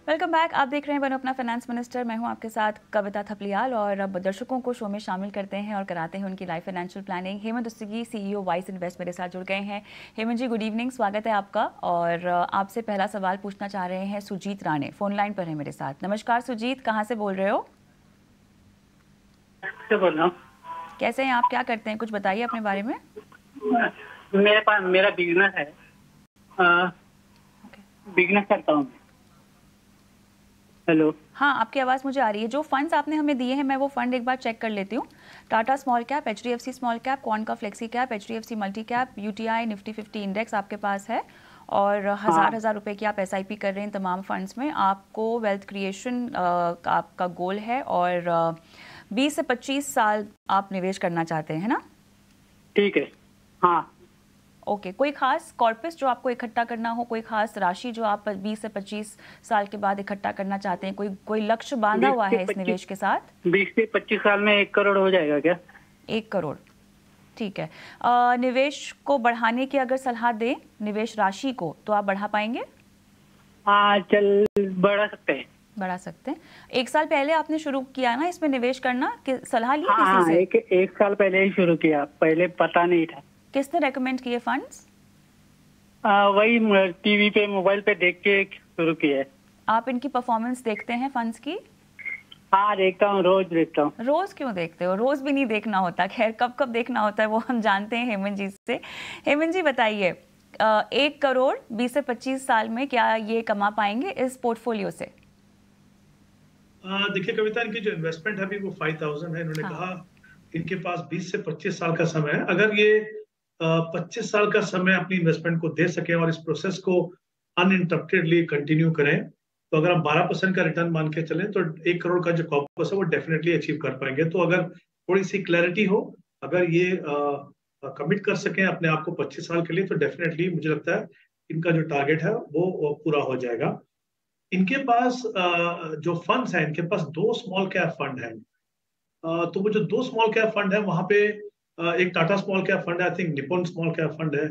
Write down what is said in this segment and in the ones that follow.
Welcome back. आप देख रहे हैं बनो अपना फाइनेंस मिनिस्टर। मैं हूं आपके साथ कविता थपलियाल और अब दर्शकों को शो में शामिल करते हैं और कराते हैं उनकी life financial planning. Hemant Ustagi, CEO Wise Invest मेरे साथ जुड़ गए हैं। हेमंत जी, गुड इवनिंग, स्वागत है आपका। और आपसे पहला सवाल पूछना चाह रहे हैं सुजीत राणे, फोन लाइन पर है मेरे साथ। नमस्कार सुजीत, कहाँ से बोल रहे हो? बोल रहा हूँ। कैसे हैं आप, क्या करते हैं, कुछ बताइए अपने बारे में। मेरे पास मेरा बिजनेस है, बिजनेस करता हूँ। हेलो। हाँ, आपकी आवाज़ मुझे आ रही है। जो फंड्स आपने हमें दिए हैं मैं वो फंड एक बार चेक कर लेती हूँ। Tata small cap, HDFC small cap, quanta flexi cap, HDFC multi cap, UTI, Nifty 50 index आपके पास है और हजार रुपए की आप SIP कर रहे हैं तमाम फंड्स में। आपको वेल्थ क्रिएशन आपका गोल है और 20 से 25 साल आप निवेश करना चाहते हैं, है ना? ठीक है। हाँ। ओके, कोई खास कॉर्पस जो आपको इकट्ठा करना हो, कोई खास राशि जो आप 20 से 25 साल के बाद इकट्ठा करना चाहते हैं, कोई लक्ष्य बांधा हुआ है इस निवेश के साथ? 20 से 25 साल में 1 करोड़ हो जाएगा क्या? 1 करोड़, ठीक है। निवेश को बढ़ाने की अगर सलाह दें, निवेश राशि को, तो आप बढ़ा पाएंगे? हाँ, चल बढ़ा सकते हैं। बढ़ा सकते हैं। 1 साल पहले आपने शुरू किया ना इसमें निवेश करना, सलाह ली हाँ, किसी से? एक साल पहले ही शुरू किया, पहले पता नहीं था। किसने रेकमेंड किए फंड्स? वही टीवी पे, मोबाइल पे देख के शुरू किया है। आप इनकी परफॉर्मेंस देखते हैं फंड्स की? हाँ, देखता हूँ, रोज देखता हूँ। रोज क्यों देखते हो? रोज भी नहीं देखना होता। खैर, कब कब देखना होता है वो हम जानते हैं हेमंत जी से। हेमंत जी बताइए, 1 करोड़ 20 से 25 साल में क्या ये कमा पाएंगे इस पोर्टफोलियो से? देखिए कविता, इनकी जो इन्वेस्टमेंट है अभी वो 5000 है। इन्होंने कहा इनके पास 20 से 25 साल का समय है। अगर ये 25 साल का समय अपनी इन्वेस्टमेंट को दे सके और इस प्रोसेस को अनइंटरप्टेडली कंटिन्यू करें, तो अगर हम 12% का रिटर्न मान के चलें तो 1 करोड़ का जो कॉर्पस है वो डेफिनेटली अचीव कर पाएंगे। तो अगर थोड़ी सी क्लैरिटी हो, अगर ये कमिट कर सकें अपने आप को 25 साल के लिए, तो डेफिनेटली मुझे लगता है इनका जो टारगेट है वो पूरा हो जाएगा। इनके पास जो फंड्स हैं, इनके पास 2 स्मॉल कैप फंड हैं। तो वो जो 2 स्मॉल कैप फंड है, वहां पे एक टाटा स्मॉल कैप फंड है, I think Nippon small cap fund है।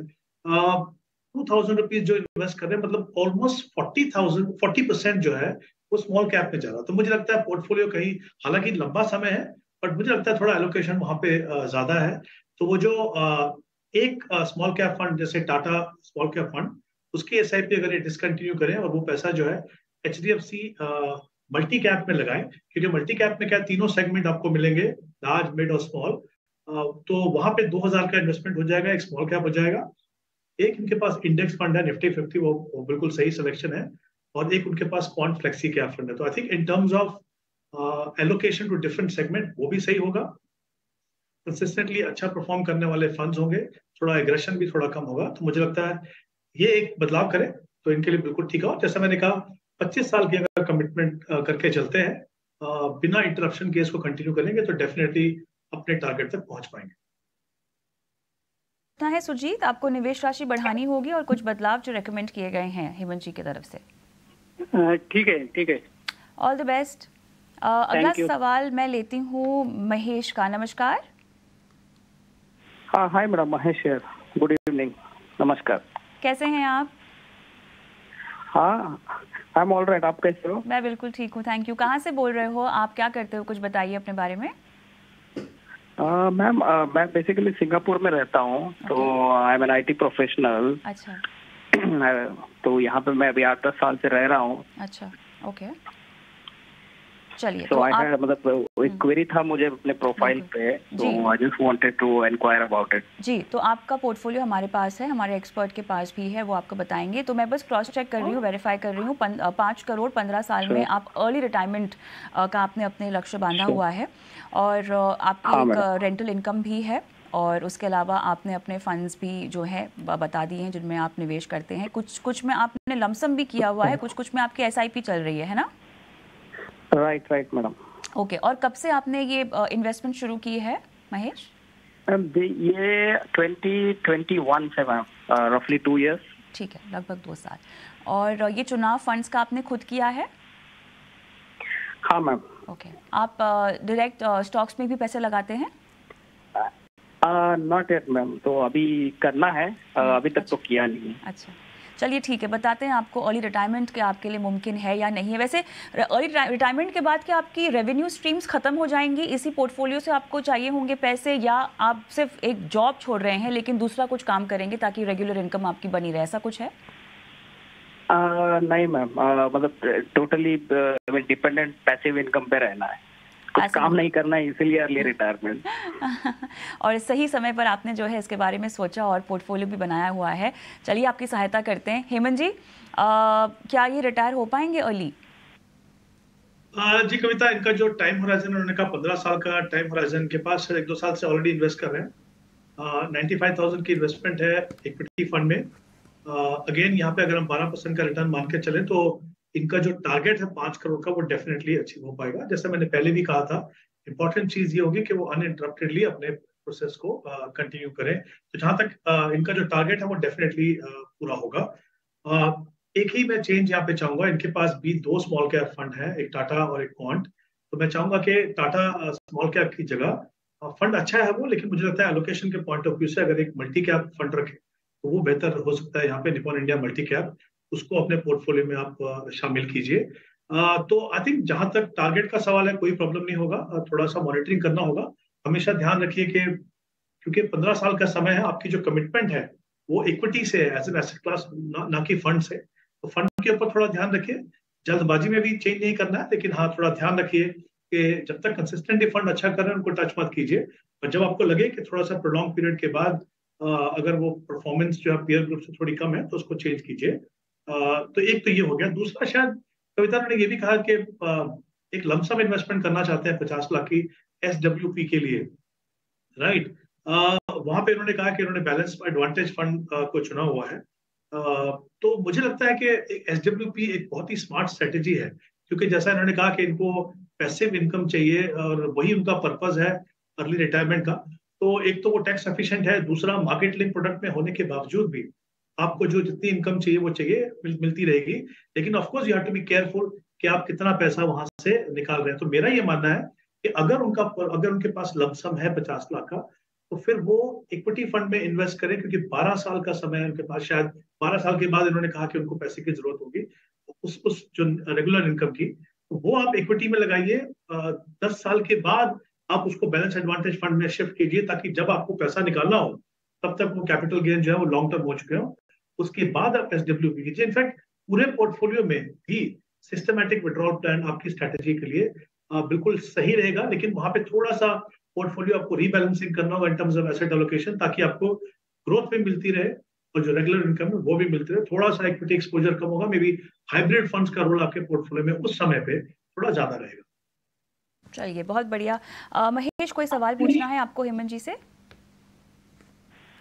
2000 रुपीज जो इन्वेस्ट कर रहे हैं, मतलब ऑलमोस्ट 40% जो है वो स्मॉल कैप में जा रहा है। तो मुझे लगता है पोर्टफोलियो कहीं, हालांकि लंबा समय है, बट मुझे लगता है थोड़ा एलोकेशन वहां पे ज्यादा है। तो वो जो एक स्मॉल कैप फंड जैसे टाटा स्मॉल कैप फंड, उसकी SIP अगर ये डिसकंटिन्यू करें और वो पैसा जो है HDFC मल्टी कैप में लगाएं, क्योंकि मल्टी कैप में क्या, तीनों सेगमेंट आपको मिलेंगे, लार्ज, मिड और स्मॉल। तो वहां पे 2000 का इन्वेस्टमेंट हो जाएगा, एक स्मॉल कैप हो जाएगा। एक इनके पास इंडेक्स फंड है निफ्टी 50, वो बिल्कुल सही सिलेक्शन है। और एक उनके पास क्वांट फ्लेक्सी कैप फंड है। तो I think in terms of allocation to different segment वो भी सही होगा। कंसिस्टेंटली अच्छा परफॉर्म करने वाले फंड्स होंगे, थोड़ा एग्रेशन भी थोड़ा कम होगा। तो मुझे लगता है ये एक बदलाव करें तो इनके लिए बिल्कुल ठीक है। और जैसा मैंने कहा, 25 साल की अगर कमिटमेंट करके चलते हैं, बिना इंटरप्शन के इसको कंटिन्यू करेंगे, तो डेफिनेटली अपने टारगेट तक पहुंच पाएंगे। है सुजीत, आपको निवेश राशि बढ़ानी होगी और कुछ बदलाव जो रेकमेंड किए गए हैं हेमंत जी की तरफ से। ठीक है, ठीक है। All the best. अगला सवाल मैं लेती हूँ महेश का। नमस्कार। हाँ, hi madam, Mahesh here. Good evening, नमस्कार। कैसे हैं आप? हाँ, आई एम ऑल राइट। आप कैसे हो? मैं बिल्कुल ठीक हूँ, थैंक यू। कहाँ से बोल रहे हो आप, क्या करते हो, कुछ बताइए अपने बारे में। मैम, मैं बेसिकली सिंगापुर में रहता हूँ। तो I am an IT professional. अच्छा। तो यहाँ पे मैं अभी 8-10 साल से रह रहा हूँ। अच्छा, ओके, चलिए। तो मतलब एक क्वेरी था मुझे अपने प्रोफाइल पे, तो I just wanted to enquire about it. जी, तो आपका पोर्टफोलियो हमारे पास है, हमारे एक्सपर्ट के पास भी है, वो आपको बताएंगे। तो मैं बस क्रॉस चेक कर रही हूँ, वेरीफाई कर रही हूँ। 5 करोड़ 15 साल में आप अर्ली रिटायरमेंट का आपने अपने लक्ष्य बांधा हुआ है और आपकी एक रेंटल इनकम भी है और उसके अलावा आपने अपने फंड्स भी जो है बता दिए हैं जिनमें आप निवेश करते हैं। कुछ में आपने लमसम भी किया हुआ है, कुछ में आपकी SIP चल रही है ना? Right madam. ओके, और कब से आपने ये इन्वेस्टमेंट शुरू की है महेश? ये 2021 से मैम, रफली 2 इयर्स। ठीक है, लगभग 2 साल। और ये चुनाव फंड्स का आपने खुद किया है? हाँ मैम। ओके, आप डायरेक्ट स्टॉक्स में भी पैसे लगाते हैं? नॉट येट मैम, तो अभी करना है, अभी तक तो किया नहीं। अच्छा, चलिए ठीक है, बताते हैं आपको अर्ली रिटायरमेंट के आपके लिए मुमकिन है या नहीं है। वैसे अर्ली रिटायरमेंट के बाद क्या आपकी रेवेन्यू स्ट्रीम्स खत्म हो जाएंगी, इसी पोर्टफोलियो से आपको चाहिए होंगे पैसे, या आप सिर्फ एक जॉब छोड़ रहे हैं लेकिन दूसरा कुछ काम करेंगे ताकि रेगुलर इनकम आपकी बनी रहे, ऐसा कुछ है? नहीं मैम, मतलब टोटली डिपेंडेंट पैसिव इनकम पे रहना है, कुछ काम नहीं करना है, इसीलिए अर्ली रिटायरमेंट। और सही समय पर आपने जो है इसके बारे में सोचा और पोर्टफोलियो भी बनाया हुआ है। चलिए आपकी सहायता करते हैं। हेमंत जी, क्या ये रिटायर हो पाएंगे अर्ली? जी कविता, इनका जो टाइम होराइजन उन्होंने कहा 15 साल का टाइम होराइजन के पास 1-2 साल से ऑलरेडी इन्वेस्ट कर रहे हैं। 95,000 की इन्वेस्टमेंट है इक्विटी फंड में। अगेन यहाँ पे अगर हम 12% का रिटर्न मान के चले तो इनका जो टारगेट है 5 करोड़ का वो डेफिनेटली अचीव हो पाएगा। जैसे मैंने पहले भी कहा था, इंपॉर्टेंट चीज ये होगी कि वो अनइंटरप्टेडली अपने प्रोसेस को कंटिन्यू करें। तो जहां तक इनका जो टारगेट है वो डेफिनेटली पूरा होगा। एक ही मैं चेंज यहाँ पे चाहूंगा, इनके पास भी 2 स्मॉल कैप फंड है, एक टाटा और एक क्वांट। तो मैं चाहूंगा कि टाटा स्मॉल कैप की जगह फंड अच्छा है वो, लेकिन मुझे लगता है एलोकेशन के पॉइंट ऑफ व्यू से अगर एक मल्टी कैप फंड रखें तो वो बेहतर हो सकता है। यहाँ पे निपॉन इंडिया मल्टी कैप, उसको अपने पोर्टफोलियो में आप शामिल कीजिए। तो आई थिंक जहां तक टारगेट का सवाल है कोई प्रॉब्लम नहीं होगा, थोड़ा सा मॉनिटरिंग करना होगा। हमेशा ध्यान रखिए कि क्योंकि 15 साल का समय है, आपकी जो कमिटमेंट है वो इक्विटी से है, एज एन एसेट क्लास, ना कि फंड से। तो फंड के ऊपर थोड़ा ध्यान रखिए, जल्दबाजी में भी चेंज नहीं करना है, लेकिन हाँ थोड़ा ध्यान रखिए कि जब तक कंसिस्टेंटली फंड अच्छा कर रहे हैं उनको टच मत कीजिए। और जब आपको लगे कि थोड़ा सा प्रोलॉन्ग पीरियड के बाद अगर वो परफॉर्मेंस जो है पीयर ग्रुप से थोड़ी कम है तो उसको चेंज कीजिए। तो एक तो ये हो गया। दूसरा, शायद कविता ने ये भी कहा कि एक लमसम इन्वेस्टमेंट करना चाहते हैं 50 लाख की SWP के लिए, राइट? वहां पे इन्होंने कहा कि इन्होंने बैलेंस एडवांटेज फंड को चुना हुआ है। तो मुझे लगता है कि SWP एक बहुत ही स्मार्ट स्ट्रेटेजी है, क्योंकि जैसा इन्होंने कहा कि इनको पैसिव इनकम चाहिए और वही उनका पर्पज है अर्ली रिटायरमेंट का। तो एक तो वो टैक्स एफिशिएंट है, दूसरा मार्केट लिंक प्रोडक्ट में होने के बावजूद भी आपको जो जितनी इनकम चाहिए वो चाहिए मिलती रहेगी। लेकिन of course you have to be careful कि आप कितना पैसा वहां से निकाल रहे हैं। तो मेरा ये मानना है कि अगर उनके पास लमसम है 50 लाख का, तो फिर वो इक्विटी फंड में इन्वेस्ट करें, क्योंकि 12 साल का समय है उनके पास। शायद 12 साल के बाद इन्होंने कहा कि उनको पैसे की जरूरत होगी उस जो रेगुलर इनकम की, तो वो आप इक्विटी में लगाइए। 10 साल के बाद आप उसको बैलेंस एडवांटेज फंड में शिफ्ट कीजिए, ताकि जब आपको पैसा निकालना हो तब तक वो कैपिटल गेन जो है वो लॉन्ग टर्म हो चुके हो। उसके बाद आप SWP कीजिए। इनफैक्ट पूरे पोर्टफोलियो में भी सिस्टमैटिक विड्रॉल प्लान आपकी स्ट्रेटेजी के लिए बिल्कुल सही रहेगा, लेकिन वहां पे थोड़ा सा पोर्टफोलियो आपको रीबैलेंसिंग करना होगा इन टर्म्स ऑफ एसेट एलोकेशन, ताकि आपको ग्रोथ भी मिलती रहे और जो रेगुलर इनकम है वो भी मिलती रहे। थोड़ा सा इक्विटी एक्सपोजर कम होगा, मे बी हाइब्रिड फंड्स का रोल आपके पोर्टफोलियो में उस समय पे थोड़ा ज्यादा रहेगा। चलिए, बहुत बढ़िया। महेश, कोई सवाल पूछना है आपको हेमंत जी से?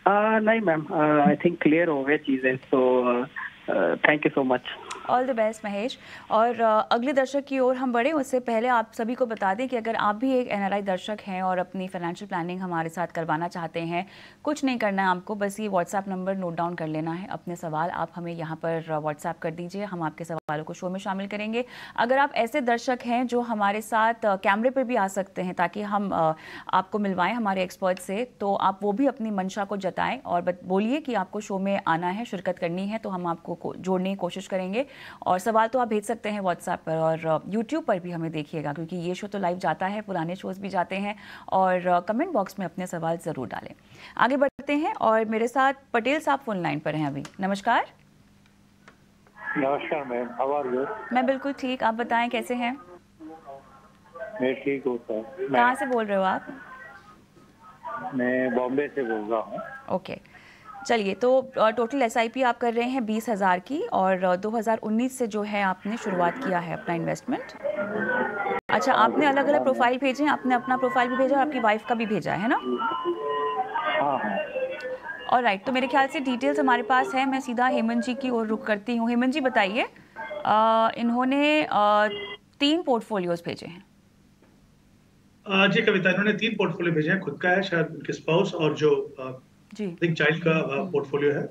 नहीं मैम, आई थिंक क्लियर हो गए चीजें, तो thank you so much. All the best Mahesh. और अगले दर्शक की ओर हम बढ़े उससे पहले आप सभी को बता दें कि अगर आप भी एक NRI दर्शक हैं और अपनी फाइनेंशियल प्लानिंग हमारे साथ करवाना चाहते हैं, कुछ नहीं करना है आपको, बस ये व्हाट्सएप नंबर नोट डाउन कर लेना है। अपने सवाल आप हमें यहाँ पर व्हाट्सएप कर दीजिए, हम आपके सवालों को शो में शामिल करेंगे। अगर आप ऐसे दर्शक हैं जो हमारे साथ कैमरे पर भी आ सकते हैं ताकि हम आपको मिलवाएं हमारे एक्सपर्ट से, तो आप वो भी अपनी मंशा को जताएं और बोलिए कि आपको शो में आना है, शिरकत करनी है, तो हम आपको जोड़ने की कोशिश करेंगे। और सवाल तो आप भेज सकते हैं व्हाट्सएप पर, और यूट्यूब पर भी हमें देखिएगा, क्योंकि ये शो तो लाइव जाता है, पुराने शोज़ भी जाते हैं। और कमेंट बॉक्स में अपने सवाल ज़रूर डालें। आगे बढ़ते हैं और मेरे साथ पटेल साहब फोन लाइन पर हैं अभी। नमस्कार। नमस्कार मैम, हाउ आर यू? मैं बिल्कुल ठीक, आप बताएं कैसे हैं? मैं ठीक हूँ सर। कहाँ से बोल रहे हो आप? मैं बॉम्बे से बोल रहा हूँ। ओके, चलिए, तो टोटल SIP आप कर रहे हैं 20,000 की, और 2019 से जो है आपने शुरुआत किया है अपना इन्वेस्टमेंट। अच्छा, आपने अलग अलग प्रोफाइल भेजे हैं, आपने अपना प्रोफाइल भी भेजा और आपकी वाइफ का भी भेजा है ना? हाँ। और राइट, तो मेरे ख्याल से डिटेल्स हमारे पास है। मैं सीधा हेमंत जी की ओर रुख करती हूँ। हेमंत जी बताइए, इन्होंने 3 पोर्टफोलियोज भेजे हैं। जी कविता, इन्होंने 3 पोर्टफोलियो भेजे हैं, खुद का है, शायद उनके स्पाउस और जो चाइल्ड का पोर्टफोलियो है।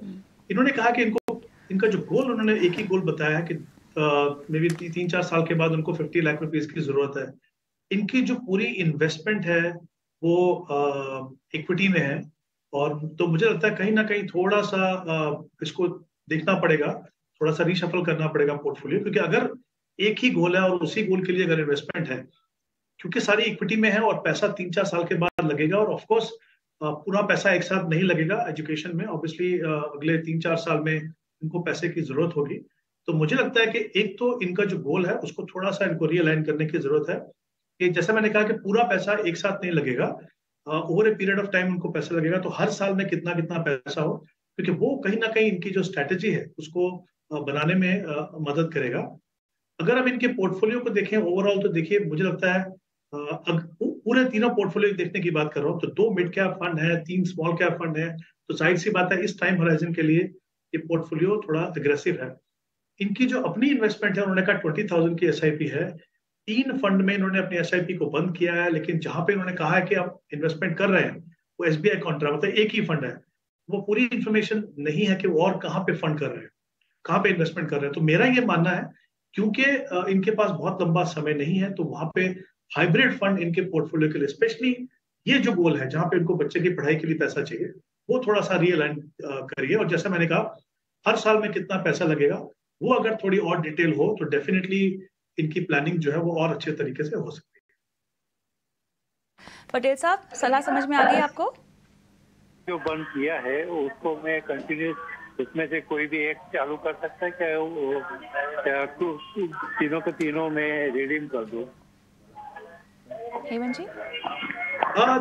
इन्होंने कहा कि इनका जो गोल, उन्होंने एक ही गोल बताया है कि मे बी 3-4 साल के बाद उनको 50 लाख रुपीस की जरूरत है। इनकी जो पूरी इन्वेस्टमेंट है वो इक्विटी में है, और तो मुझे लगता है कहीं ना कहीं थोड़ा सा इसको देखना पड़ेगा, थोड़ा सा रीशफल करना पड़ेगा पोर्टफोलियो, क्योंकि अगर एक ही गोल है और उसी गोल के लिए अगर इन्वेस्टमेंट है, क्योंकि सारी इक्विटी में है और पैसा 3-4 साल के बाद लगेगा, और ऑफकोर्स पूरा पैसा एक साथ नहीं लगेगा एजुकेशन में, ऑब्वियसली अगले 3-4 साल में इनको पैसे की जरूरत होगी। तो मुझे लगता है कि एक तो इनका जो गोल है उसको थोड़ा सा इनको रीअलाइन करने की जरूरत है, कि जैसे मैंने कहा कि पूरा पैसा एक साथ नहीं लगेगा, over a period of time उनको पैसा लगेगा, तो हर साल में कितना कितना पैसा हो, क्योंकि वो कहीं ना कहीं इनकी जो स्ट्रैटेजी है उसको बनाने में मदद करेगा। अगर हम इनके पोर्टफोलियो को देखें ओवरऑल, तो देखिए मुझे लगता है पूरे तीनों पोर्टफोलियो देखने की बात कर रहा हूँ, तो 2 मिड कैप फंड है, 3 स्मॉल कैप फंड है, तो जाहिर सी बात है इस टाइम होराइजन के लिए ये पोर्टफोलियो थोड़ा अग्रेसिव है। इनकी जो अपनी इन्वेस्टमेंट है, उन्होंने कहा 20,000 की एसआईपी है, 3 फंड में इन्होंने अपनी एसआईपी को बंद किया है, लेकिन जहां पे इन्होंने कहा है कि आप इन्वेस्टमेंट कर रहे हैं वो एसबीआई कॉन्ट्रा, मतलब एक ही फंड है, वो पूरी इंफॉर्मेशन नहीं है कि वो और कहाँ पे फंड कर रहे हैं, कहाँ पे इन्वेस्टमेंट कर रहे हैं। तो मेरा ये मानना है, क्योंकि इनके पास बहुत लंबा समय नहीं है, तो वहां पे हाइब्रिड फंड इनके पोर्टफोलियो के लिए, स्पेशली ये जो गोल है जहां पे इनको बच्चे की पढ़ाई के लिए पैसा चाहिए, वो थोड़ा सा रियलाइन करिए। और जैसे मैंने कहा, हर साल में कितना पैसा लगेगा वो अगर थोड़ी और डिटेल हो तो डेफिनेटली इनकी प्लानिंग जो है वो और अच्छे तरीके से हो सकती है। पटेल साहब, सलाह समझ में आ गई आपको? जो बंद किया है उसको मैं कंटिन्यू, उसमें से कोई भी एक चालू कर सकता है क्या? वो तीनों के तीनों में रिडीम कर दो। हेमंत जी,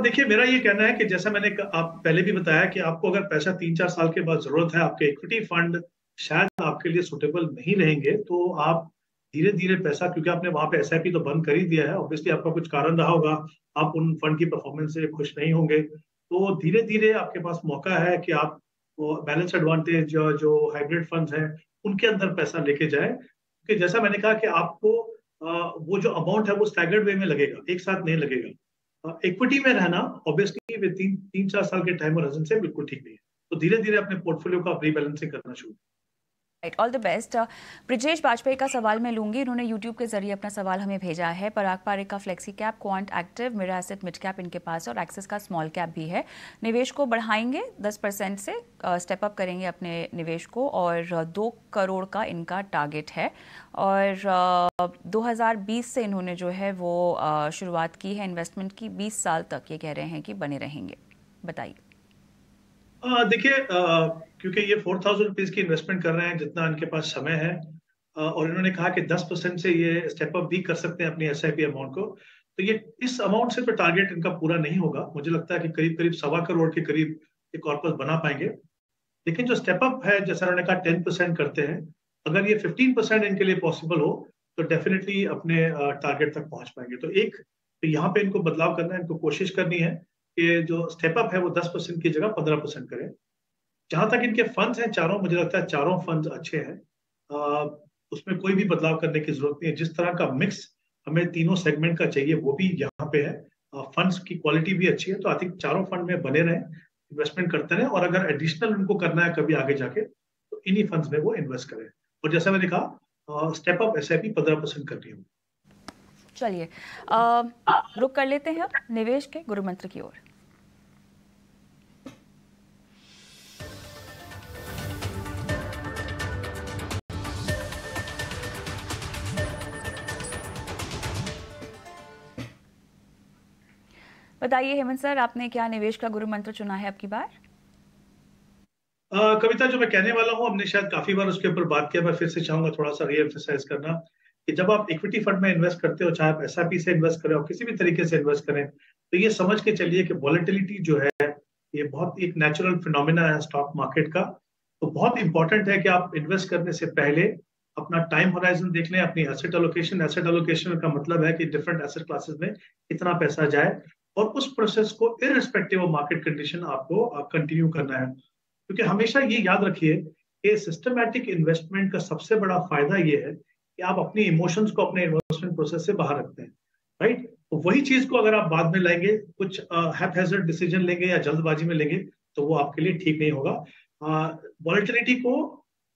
देखिए मेरा ये कहना है कि जैसा मैंने आप पहले भी बताया कि आपको अगर पैसा 3-4 साल के बाद जरूरत है, आपके इक्विटी फंड शायद आपके लिए सुटेबल नहीं रहेंगे, तो आप धीरे धीरे पैसा, क्योंकि आपने वहां पे एसआईपी तो बंद कर ही दिया है, ऑब्वियसली आपका कुछ कारण रहा होगा, आप उन फंड की परफॉर्मेंस से खुश नहीं होंगे, तो धीरे धीरे आपके पास मौका है कि आप बैलेंस एडवांटेज जो हाइब्रिड फंड्स हैं उनके अंदर पैसा लेके जाए, क्योंकि जैसा मैंने कहा कि आपको वो जो अमाउंट है वो स्टैगर्ड वे में लगेगा, एक साथ नहीं लगेगा। इक्विटी में रहना ऑब्वियसली वे 3-4 साल के टाइम होराइजन से बिल्कुल ठीक नहीं है, तो धीरे धीरे अपने पोर्टफोलियो का रीबैलेंसिंग करना शुरू। All the best. Brijesh Bajpai का सवाल मैं लूंगी, इन्होंने यूट्यूब के जरिए अपना सवाल हमें भेजा है। पराग पारेख का फ्लेक्सी कैप, क्वांट एक्टिव, मेरा एसेट मिड कैप इनके पास है, और एक्सिस का स्मॉल कैप भी है। निवेश को बढ़ाएंगे 10% से, स्टेप अप करेंगे अपने निवेश को, और 2 करोड़ का इनका टारगेट है, और 2020 से इन्होंने जो है वो शुरुआत की है इन्वेस्टमेंट की, 20 साल तक ये कह रहे हैं कि बने रहेंगे। बताइए। देखिए क्योंकि ये 4,000 रुपीज की इन्वेस्टमेंट कर रहे हैं, जितना इनके पास समय है, और इन्होंने कहा कि 10% से ये स्टेप अप भी कर सकते हैं अपनी एसआईपी अमाउंट को, तो ये इस अमाउंट से तो टारगेट इनका पूरा नहीं होगा। मुझे लगता है कि करीब करीब 1.25 करोड़ के करीब ये कॉर्पस बना पाएंगे, लेकिन जो स्टेप अप है, जैसा उन्होंने कहा 10% करते हैं, अगर ये 15% इनके लिए पॉसिबल हो तो डेफिनेटली अपने टारगेट तक पहुंच पाएंगे। तो एक तो यहाँ पे इनको बदलाव करना है, इनको कोशिश करनी है कि जो स्टेप अप है वो 10% की जगह 15% करें। जहां तक इनके फंड्स हैं चारों, मुझे लगता है चारों फंड्स अच्छे हैं, उसमें कोई भी बदलाव करने की जरूरत नहीं है। जिस तरह का मिक्स हमें तीनों सेगमेंट का चाहिए वो भी यहाँ पे है, फंड्स की क्वालिटी भी अच्छी है, तो आई थिंक चारों फंड में बने रहें, इन्वेस्टमेंट करते रहें, और अगर एडिशनल उनको करना है कभी आगे जाके तो इन्हीं फंड्स में वो इन्वेस्ट करें। और जैसा मैंने कहा, स्टेप अप एसआईपी 15% करनी है। चलिए रुक कर लेते हैं अब निवेश के गुरु मंत्र की ओर। बताइए हेमंत सर, आपने क्या निवेश का गुरु मंत्र चुना है अब की बार? कविता, जो मैं कहने वाला हूं, हमने शायद काफी बार उसके ऊपर बात किया, मैं फिर से चाहूंगा थोड़ा सा रीएम्फसाइज करना, कि जब आप इक्विटी फंड में इन्वेस्ट करते हो, चाहे आप एसआईपी से इन्वेस्ट करें और किसी भी तरीके से इन्वेस्ट करें, तो ये समझ के चलिए कि वॉलेटिलिटी जो है ये बहुत एक नेचुरल फिनोमिना है स्टॉक मार्केट का। तो बहुत इंपॉर्टेंट है कि आप इन्वेस्ट करने से पहले अपना टाइम होराइजन देख लें, अपनी एसेट एलोकेशन। एसेट एलोकेशन का मतलब है कि डिफरेंट एसेट क्लासेस में कितना पैसा जाए, और उस प्रोसेस को इररिस्पेक्टिव ऑफ मार्केट कंडीशन आपको कंटिन्यू करना है। क्योंकि हमेशा ये याद रखिए कि सिस्टमैटिक इन्वेस्टमेंट का सबसे बड़ा फायदा ये है कि आप अपनी इमोशंस को अपने इन्वेस्टमेंट प्रोसेस से बाहर रखते हैं, राइट। तो वही चीज को अगर आप बाद में लाएंगे, कुछ हैपहैजर्ड डिसीजन लेंगे या जल्दबाजी में लेंगे, तो वो आपके लिए ठीक नहीं होगा। वॉलेटिलिटी को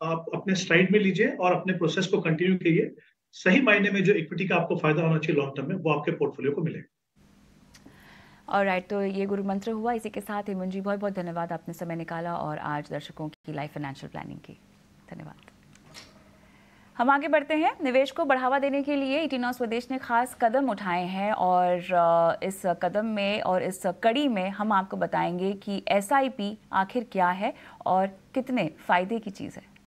आप अपने स्ट्राइड में लीजिए और अपने प्रोसेस को कंटिन्यू कीजिए। सही मायने में जो इक्विटी का आपको फायदा होना चाहिए लॉन्ग टर्म में, वो आपके पोर्टफोलियो को मिलेगा। ऑलराइट, तो ये गुरु मंत्र हुआ। इसी के साथ हेमंत जी बहुत बहुत धन्यवाद, आपने समय निकाला और आज दर्शकों की लाइफ फाइनेंशियल प्लानिंग की। धन्यवाद। हम आगे बढ़ते हैं। निवेश को बढ़ावा देने के लिए ET9 स्वदेश ने खास कदम उठाए हैं और इस कदम में और इस कड़ी में हम आपको बताएंगे कि SIP आखिर क्या है और कितने फायदे की चीज़ है।